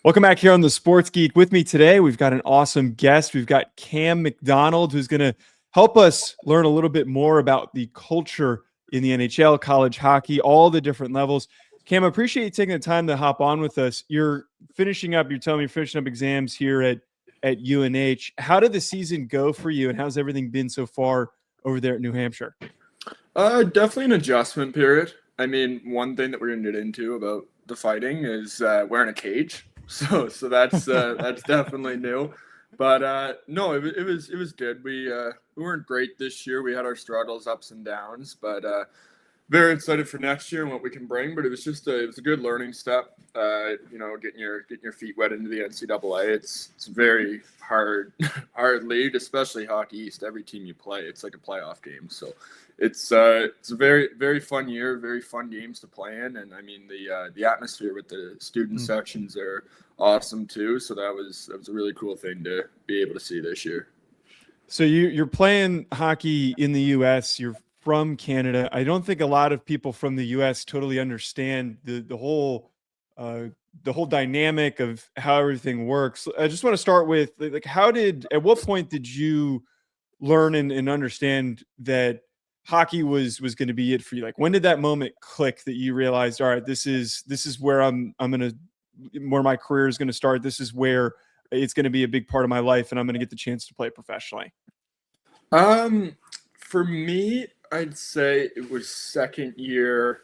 Welcome back here on the Sports Geek. With me today, we've got an awesome guest. We've got Cam McDonald, who's going to help us learn a little bit more about the culture in the NHL, college hockey, all the different levels. Cam, I appreciate you taking the time to hop on with us. You're finishing up, you're telling me you're finishing up exams here at UNH. How did the season go for you, and how's everything been so far over there at New Hampshire? Definitely an adjustment period. I mean, one thing that we're going to get into about the fighting is wearing a cage. So that's definitely new. But no, it was good. We weren't great this year. We had our struggles, ups and downs, but very excited for next year and what we can bring. But it was a good learning step. Getting your feet wet into the NCAA. It's very hard league, especially Hockey East. Every team you play, it's like a playoff game. So it's a very, very fun year, very fun games to play in. And I mean, the atmosphere with the student sections are awesome too. So that was a really cool thing to be able to see this year. So you're playing hockey in the US, you're from Canada. I don't think a lot of people from the US totally understand the whole dynamic of how everything works. I just want to start with at what point did you learn and understand that hockey was going to be it for you? Like, when did that moment click that you realized, all right, this is where where my career is going to start. This is where it's going to be a big part of my life, and I'm going to get the chance to play professionally? For me, I'd say it was second year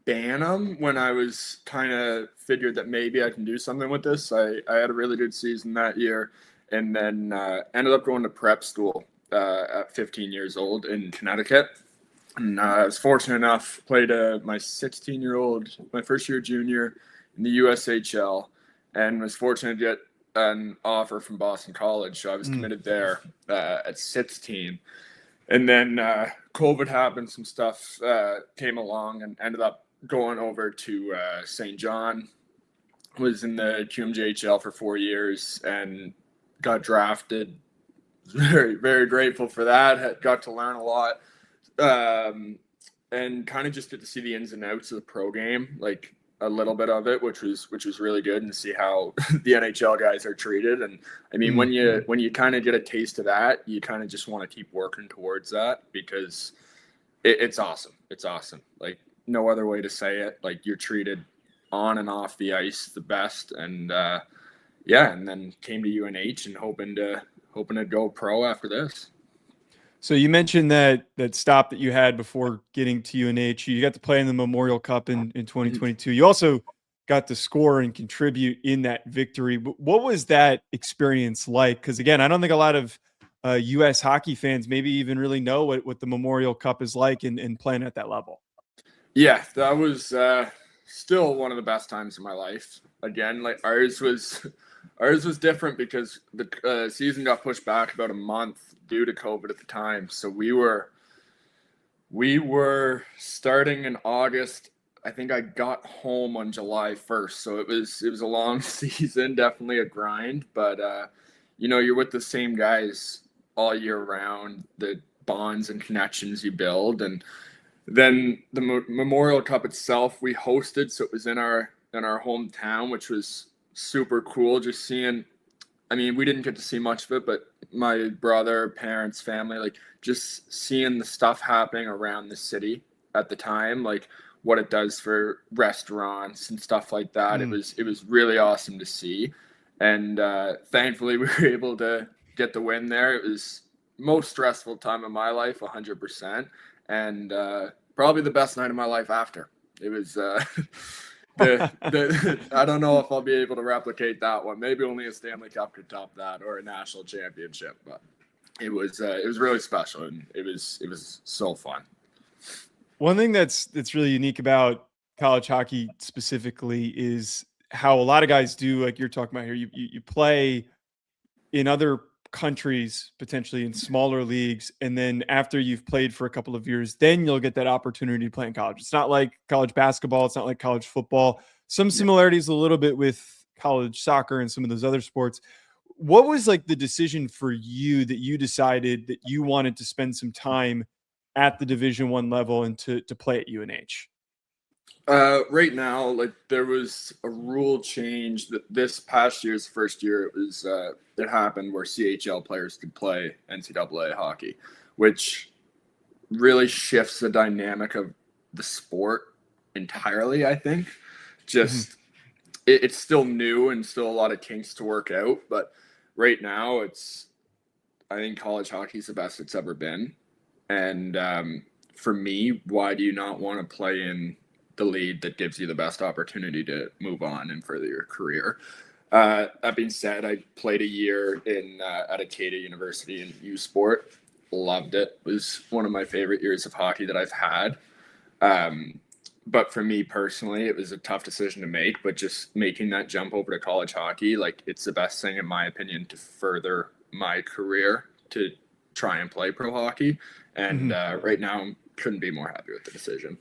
Bantam when I was kind of figured that maybe I can do something with this. I had a really good season that year, and then ended up going to prep school at 15 years old in Connecticut. And I was fortunate enough, played my 16-year-old, my first year junior in the USHL, and was fortunate to get an offer from Boston College. So I was committed there at 16. And then COVID happened, some stuff came along, and ended up going over to St. John. Was in the QMJHL for 4 years and got drafted. Very, very grateful for that. Got to learn a lot, and kind of just get to see the ins and outs of the pro game, like a little bit of it, which was really good, and see how the NHL guys are treated. And I mean, when you kind of get a taste of that, you kind of just want to keep working towards that, because it's awesome. It's awesome. Like, no other way to say it. Like, you're treated on and off the ice the best. And and then came to UNH and hoping to go pro after this. So you mentioned that stop that you had before getting to UNH. You got to play in the Memorial Cup in 2022. You also got to score and contribute in that victory. But what was that experience like? Because, again, I don't think a lot of U.S. hockey fans maybe even really know what the Memorial Cup is like and playing at that level. Yeah, that was still one of the best times of my life. Again, like ours was different because the season got pushed back about a month due to COVID at the time. So we were starting in August. I think I got home on July 1st. So it was a long season, definitely a grind, but you're with the same guys all year round, the bonds and connections you build. And then the Memorial Cup itself, we hosted, so it was in our hometown, which was super cool. Just seeing, I mean, we didn't get to see much of it, but my brother, parents, family, like just seeing the stuff happening around the city at the time, like what it does for restaurants and stuff like that. It was really awesome to see. And thankfully we were able to get the win there. It was most stressful time of my life, 100%. And probably the best night of my life after. It was I don't know if I'll be able to replicate that one. Maybe only a Stanley Cup could top that, or a national championship. But it was really special, and it was so fun. One thing that's really unique about college hockey specifically is how a lot of guys do, like you're talking about here. You play in other countries, potentially in smaller leagues, and then after you've played for a couple of years, then you'll get that opportunity to play in college. It's not like college basketball, it's not like college football. Some similarities a little bit with college soccer and some of those other sports. What was like the decision for you that you decided that you wanted to spend some time at the Division I level and to play at UNH? Right now, like there was a rule change that this past year's first year it happened where CHL players could play NCAA hockey, which really shifts the dynamic of the sport entirely. I think just it's still new and still a lot of kinks to work out, but right now I think college hockey is the best it's ever been, and for me, why do you not want to play in the league that gives you the best opportunity to move on and further your career? That being said, I played a year at Acadian University in U Sport. Loved it. It was one of my favorite years of hockey that I've had. But for me personally, it was a tough decision to make. But just making that jump over to college hockey, like it's the best thing in my opinion to further my career to try and play pro hockey. And right now, I couldn't be more happy with the decision.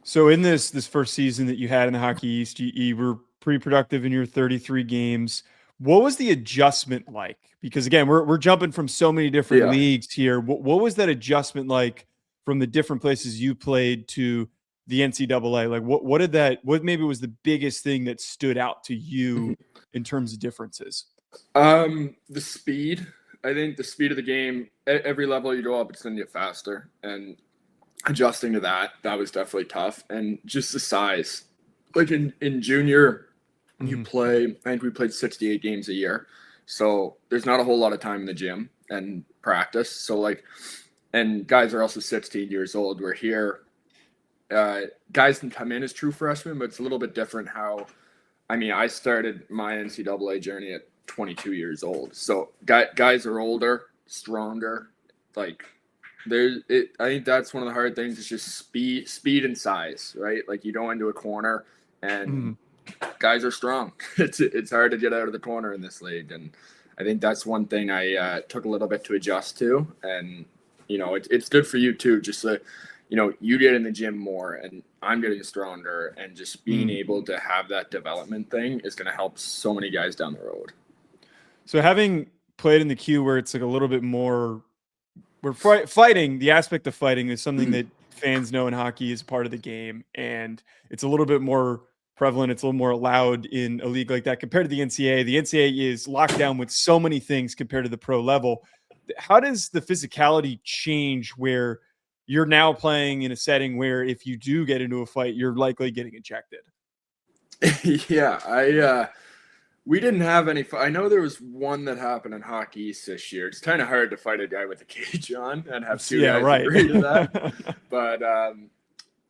So in this first season that you had in the Hockey East, you were pretty productive in your 33 games. What was the adjustment like? Because again, we're jumping from so many different leagues here. What was that adjustment like from the different places you played to the NCAA? Like what maybe was the biggest thing that stood out to you in terms of differences? The speed. I think the speed of the game, at every level you go up, it's going to get faster. And adjusting to that was definitely tough. And just the size. Like in junior, you play, I think we played 68 games a year. So there's not a whole lot of time in the gym and practice. So and guys are also 16 years old. We're here. Guys can come in as true freshmen, but it's a little bit different I started my NCAA journey at 22 years old. So guys are older, stronger. Like I think that's one of the hard things is just speed and size, right? Like you go into a corner and guys are strong. It's hard to get out of the corner in this league. And I think that's one thing I took a little bit to adjust to. And, it's good for you too, just so, you get in the gym more and I'm getting stronger, and just being able to have that development thing is going to help so many guys down the road. So having played in the Q where it's like a little bit more, we're fighting, the aspect of fighting is something that fans know in hockey is part of the game. And it's a little bit more prevalent. It's a little more allowed in a league like that compared to the NCAA. The NCAA is locked down with so many things compared to the pro level. How does the physicality change where you're now playing in a setting where if you do get into a fight, you're likely getting ejected? Yeah, we didn't have any. I know there was one that happened in Hockey East this year. It's kind of hard to fight a guy with a cage on and have two guys agree to that. But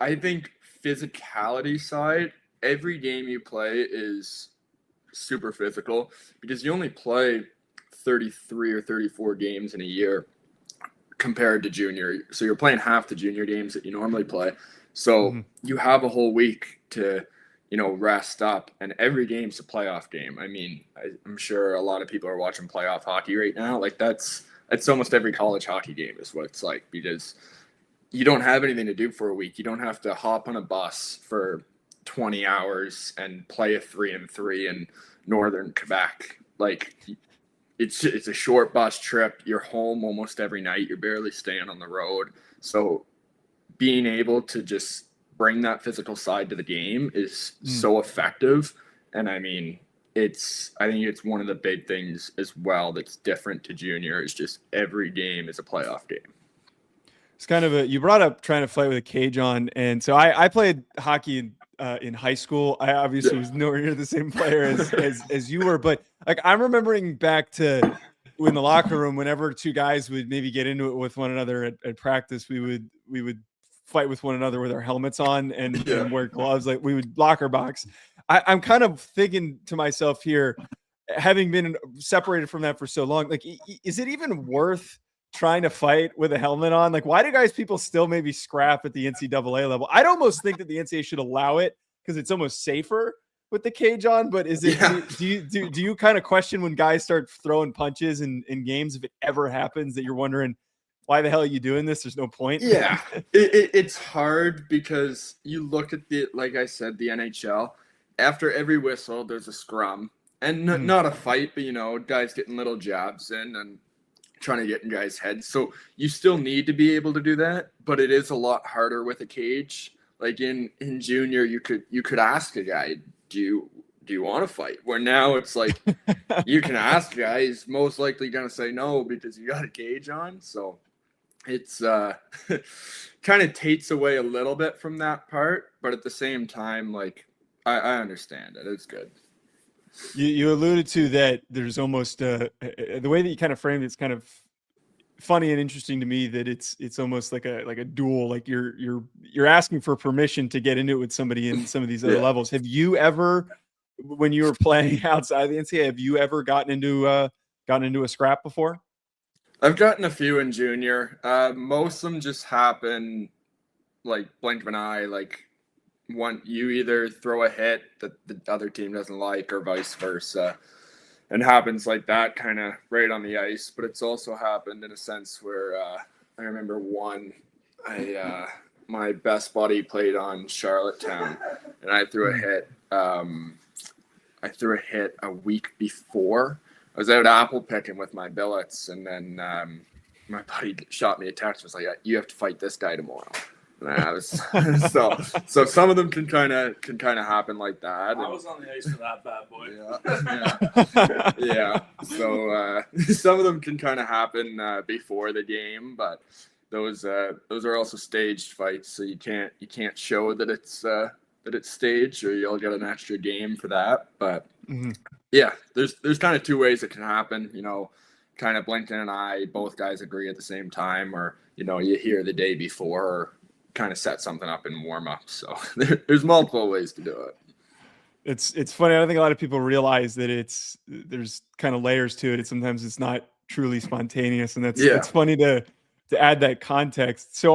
I think physicality side, every game you play is super physical because you only play 33 or 34 games in a year compared to junior. So you're playing half the junior games that you normally play. So you have a whole week to rest up, and every game's a playoff game. I mean, I'm sure a lot of people are watching playoff hockey right now. Like that's almost every college hockey game is what it's like, because you don't have anything to do for a week. You don't have to hop on a bus for 20 hours and play a 3-3 in northern Quebec. Like it's a short bus trip. You're home almost every night. You're barely staying on the road. So being able to just bring that physical side to the game is so effective. And I think it's one of the big things as well that's different to junior is just every game is a playoff game. It's kind of you brought up trying to fight with a cage on. And so I played hockey in high school. I obviously was nowhere near the same player as you were, but like I'm remembering back to in the locker room, whenever two guys would maybe get into it with one another at practice, we would fight with one another with our helmets on and wear gloves. Like we would locker box. I'm kind of thinking to myself here, having been separated from that for so long, like, is it even worth trying to fight with a helmet on? Like, why do people still maybe scrap at the NCAA level? I'd almost think that the NCAA should allow it because it's almost safer with the cage on, but is it, do you kind of question when guys start throwing punches in games, if it ever happens, that you're wondering, why the hell are you doing this? There's no point. Yeah, it's hard because you look at like I said, the NHL, after every whistle, there's a scrum and not a fight, but guys getting little jabs in and trying to get in guys' heads. So you still need to be able to do that, but it is a lot harder with a cage. like in junior, you could ask a guy, do you want to fight? Where now it's like you can ask a guy, he's most likely gonna say no because you got a cage on. So it's kind of takes away a little bit from that part, but at the same time, like I understand it. It's good. You alluded to that there's almost the way that you kind of framed it's kind of funny and interesting to me that it's almost like a duel, like you're asking for permission to get into it with somebody in some of these other levels. Have you ever, when you were playing outside the NCAA, have you ever gotten into a scrap before? I've gotten a few in junior. Most of them just happen like blink of an eye. Like you either throw a hit that the other team doesn't like, or vice versa, and happens like that, kind of right on the ice. But it's also happened in a sense where I remember one. My best buddy played on Charlottetown, and I threw a hit. I threw a hit a week before. I was out apple picking with my billets, and then my buddy shot me a text. Was like, "You have to fight this guy tomorrow." And I was so some of them can kind of happen like that. I was on the ice for that bad boy. Yeah. So some of them can kind of happen before the game, but those are also staged fights, so you can't show that it's staged, or you'll get an extra game for that. But yeah, there's kind of two ways it can happen. You know, kind of blinking an eye, both guys agree at the same time, or you hear the day before, or kind of set something up in warm up. So there's multiple ways to do it. It's funny. I don't think a lot of people realize that there's kind of layers to it. Sometimes it's not truly spontaneous, and it's funny to add that context. So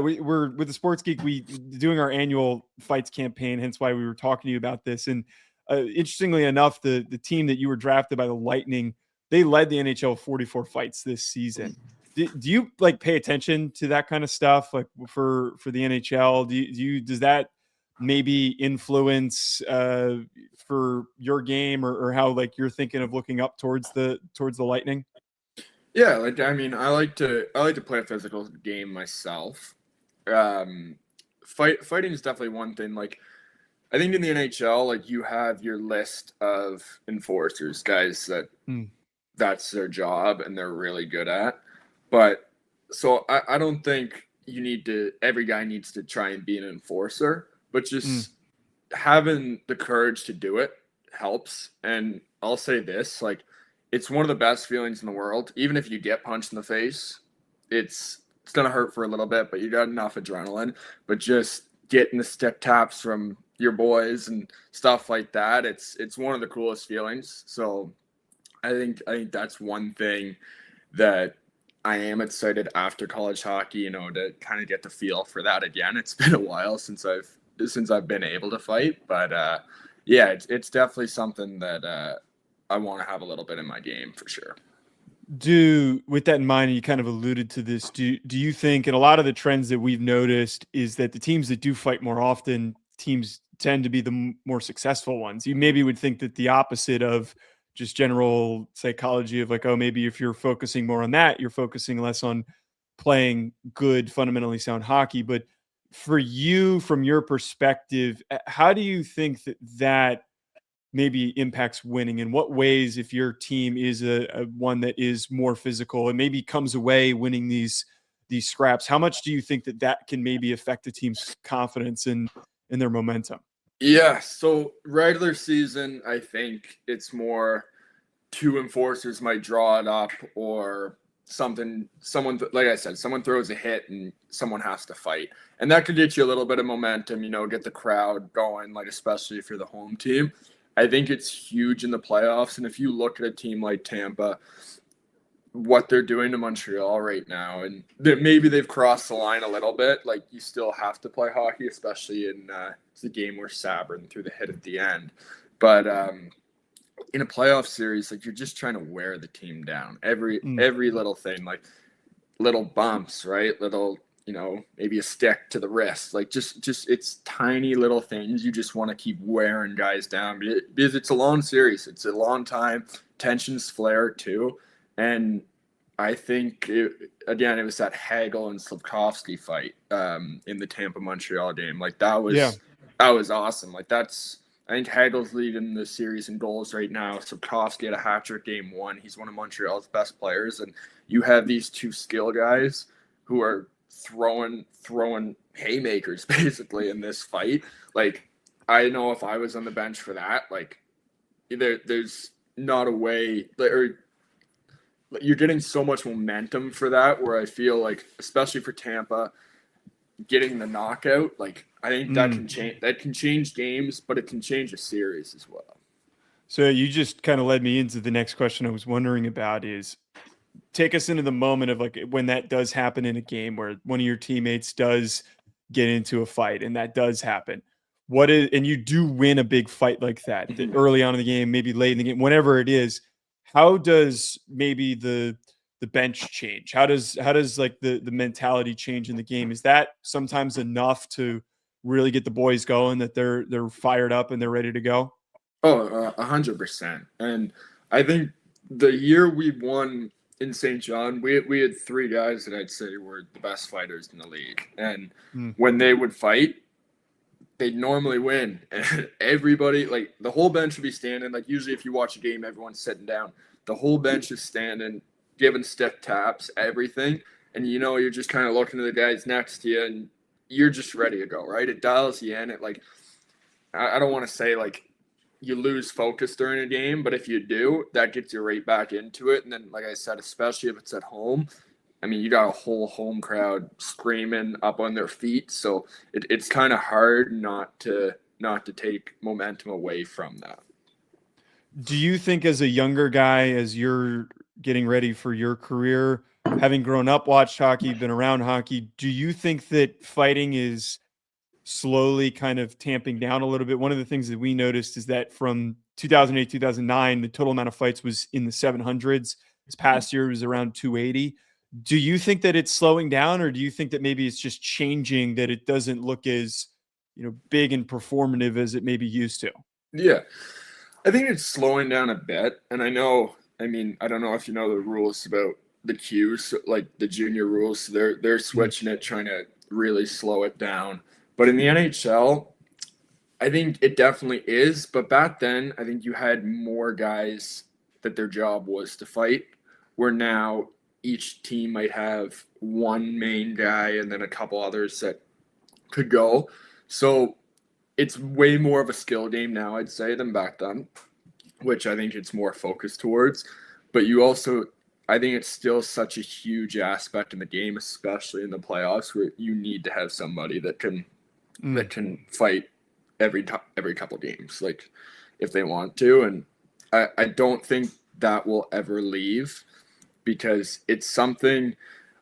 we're with the Sports Geek, we doing our annual fights campaign, hence why we were talking to you about this. And interestingly enough, the team that you were drafted by the Lightning, they led the NHL 44 fights this season. Do you like pay attention to that kind of stuff, like for the NHL? Does that maybe influence for your game, or how like you're thinking of looking up towards the Lightning? Yeah, like I mean, I like to play a physical game myself. Fighting is definitely one thing. Like I think in the NHL, like you have your list of enforcers, guys that that's their job and they're really good at. But so I don't think every guy needs to try and be an enforcer, but just having the courage to do it helps. And I'll say this, like, it's one of the best feelings in the world. Even if you get punched in the face, it's going to hurt for a little bit, but you got enough adrenaline. But just getting the stick taps from your boys and stuff like that, it's one of the coolest feelings. So I think that's one thing that I am excited after college hockey, to kind of get the feel for that again. It's been a while since I've been able to fight, but yeah, it's definitely something that I want to have a little bit in my game for sure. With that in mind, and you kind of alluded to this, do you think, and a lot of the trends that we've noticed is that the teams that do fight more often, teams tend to be the more successful ones? You maybe would think that the opposite of just general psychology of like, oh, maybe if you're focusing more on that, you're focusing less on playing good, fundamentally sound hockey. But for you, from your perspective, how do you think that maybe impacts winning? In what ways, if your team is a one that is more physical and maybe comes away winning these scraps, how much do you think that can maybe affect the team's confidence and their momentum? Yeah, so regular season, I think it's more two enforcers might draw it up, or someone, like I said, someone throws a hit and someone has to fight. And that could get you a little bit of momentum, get the crowd going, like especially if you're the home team. I think it's huge in the playoffs. And if you look at a team like Tampa, what they're doing to Montreal right now, and maybe they've crossed the line a little bit. Like you still have to play hockey, especially in the game where Sabrin threw the hit at the end. But in a playoff series, like you're just trying to wear the team down. Every little thing, like little bumps, right? Little, maybe a stick to the wrist. Like just it's tiny little things. You just want to keep wearing guys down because it's a long series. It's a long time. Tensions flare too. And I think it was that Hagel and Slafkovsky fight in the Tampa Montreal game. Like that was awesome. Like I think Hagel's leading the series in goals right now. Slafkovsky had a hat trick game 1. He's one of Montreal's best players, and you have these two skill guys who are throwing haymakers basically in this fight. Like I know if I was on the bench for that, like there's not a way, or you're getting so much momentum for that, where I feel like, especially for Tampa, getting the knockout, like I think that can change games, but it can change a series as well. So you just kind of led me into the next question I was wondering about is, take us into the moment of like when that does happen in a game where one of your teammates does get into a fight, and that does happen. And you do win a big fight like that early on in the game, maybe late in the game, whenever it is. How does maybe the bench change? How does like the mentality change in the game? Is that sometimes enough to really get the boys going, that they're fired up and they're ready to go? Oh, 100%. And I think the year we won in St. John, we had 3 guys that I'd say were the best fighters in the league. And when they would fight, they'd normally win. And everybody, like the whole bench would be standing. Like usually if you watch a game, everyone's sitting down. The whole bench is standing, giving stiff taps, everything. And you're just kind of looking at the guys next to you, and you're just ready to go, right? It dials you in. It like, I don't want to say like you lose focus during a game, but if you do, that gets you right back into it. And then, like I said, especially if it's at home, I mean, you got a whole home crowd screaming up on their feet. So it's kind of hard not to take momentum away from that. Do you think, as a younger guy, as you're getting ready for your career, having grown up, watched hockey, been around hockey, do you think that fighting is slowly kind of tamping down a little bit? One of the things that we noticed is that from 2008, 2009, the total amount of fights was in the 700s. This past year was around 280. Do you think that it's slowing down, or do you think that maybe it's just changing, that it doesn't look as, big and performative as it maybe used to? Yeah, I think it's slowing down a bit. And I don't know if you know the rules about the Qs, like the junior rules. So they're switching it, trying to really slow it down. But in the NHL, I think it definitely is. But back then, I think you had more guys that their job was to fight, where now each team might have one main guy and then a couple others that could go. So it's way more of a skill game now, I'd say, than back then, which I think it's more focused towards. But I think it's still such a huge aspect in the game, especially in the playoffs, where you need to have somebody that can fight every couple games, like if they want to. And I don't think that will ever leave, because it's something.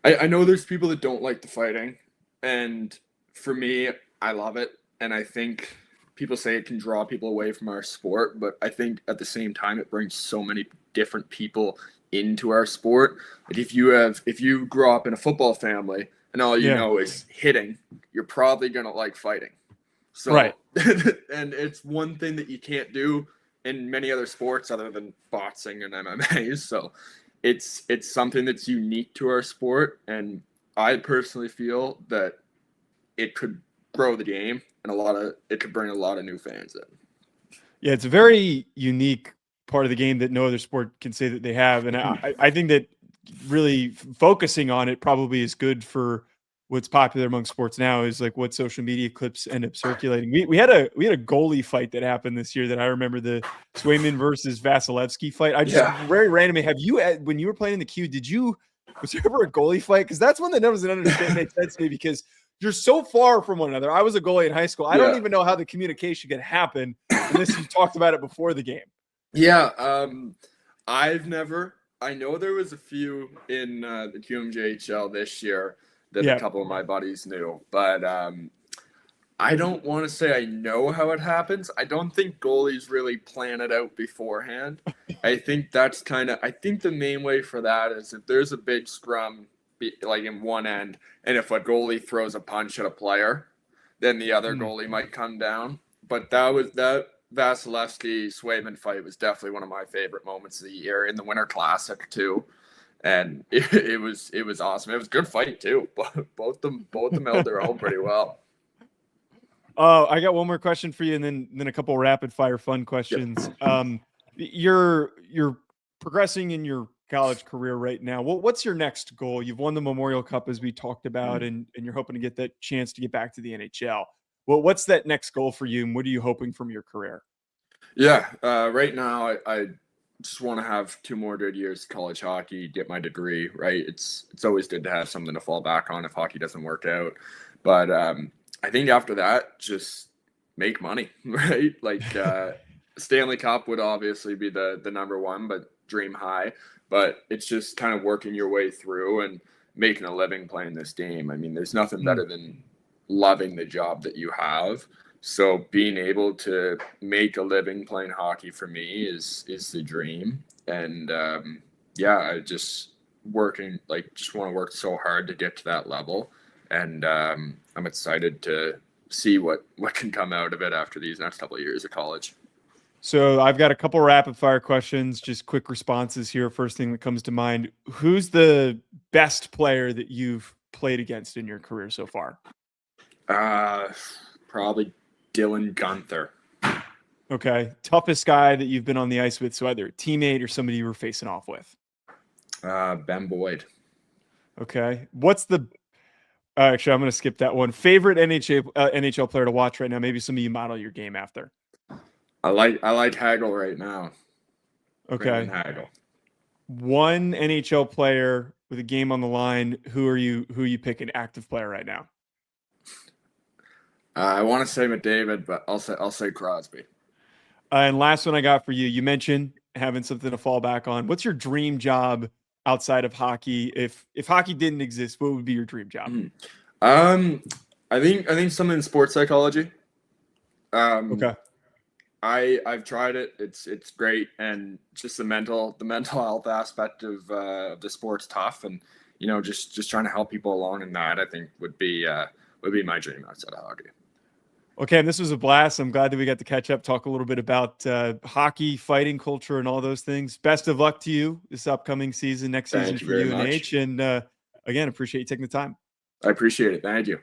I know there's people that don't like the fighting, and for me, I love it. And I think people say it can draw people away from our sport, but I think at the same time, it brings so many different people into our sport. Like if you grow up in a football family and all you know is hitting, you're probably going to like fighting. So, right. And it's one thing that you can't do in many other sports other than boxing and MMA. So it's something that's unique to our sport. And I personally feel that it could grow the game, and it could bring a lot of new fans in. Yeah, it's a very unique part of the game that no other sport can say that they have. And I think that really focusing on it probably is good for what's popular among sports now, is like what social media clips end up circulating. We had a goalie fight that happened this year that I remember, the Swayman versus Vasilevsky fight. I just very randomly, when you were playing in the queue, was there ever a goalie fight? Because that's one that doesn't understand make sense to me, because you're so far from one another. I was a goalie in high school. I don't even know how the communication could happen unless you talked about it before the game. Yeah, I know there was a few in the QMJHL this year that a couple of my buddies knew, but I don't want to say I know how it happens. I don't think goalies really plan it out beforehand. I think the main way for that is if there's a big scrum, like in one end, and if a goalie throws a punch at a player, then the other goalie might come down. But that Vasilevsky Swayman fight was definitely one of my favorite moments of the year, in the Winter Classic too. and it was awesome. It was a good fight too. Both them held their own pretty well. Oh, I got one more question for you, and then a couple rapid fire fun questions. Yep. You're progressing in your college career right now. What's your next goal? You've won the Memorial Cup, as we talked about, and you're hoping to get that chance to get back to the NHL. Well, what's that next goal for you, and what are you hoping from your career? Yeah, right now I just want to have 2 more good years of college hockey, get my degree. Right, it's always good to have something to fall back on if hockey doesn't work out. But I think after that, just make money, right? Like Stanley Cup would obviously be the number one, but dream high. But it's just kind of working your way through and making a living playing this game. I mean, there's nothing better than loving the job that you have. So being able to make a living playing hockey for me is the dream. And I just want to work so hard to get to that level. And I'm excited to see what can come out of it after these next couple of years of college. So I've got a couple rapid fire questions, just quick responses here. First thing that comes to mind, who's the best player that you've played against in your career so far? Probably Dylan Gunther. Okay. Toughest guy that you've been on the ice with, so either a teammate or somebody you were facing off with? Ben Boyd. Okay. What's the actually, I'm going to skip that one. Favorite NHL player to watch right now? Maybe some of you model your game after. I like Hagel right now. Okay. Hagel. One NHL player with a game on the line. Who are you picking? Active player right now. I want to say McDavid, but I'll say Crosby. And last one I got for you. You mentioned having something to fall back on. What's your dream job outside of hockey? If hockey didn't exist, what would be your dream job? I think something in sports psychology. Okay. I've tried it. It's great, and just the mental health aspect of the sport's tough, and just trying to help people along in that, I think would be my dream outside of hockey. Okay, and this was a blast. I'm glad that we got to catch up, talk a little bit about hockey, fighting culture, and all those things. Best of luck to you this upcoming season, next season for UNH. And again, appreciate you taking the time. I appreciate it. Thank you.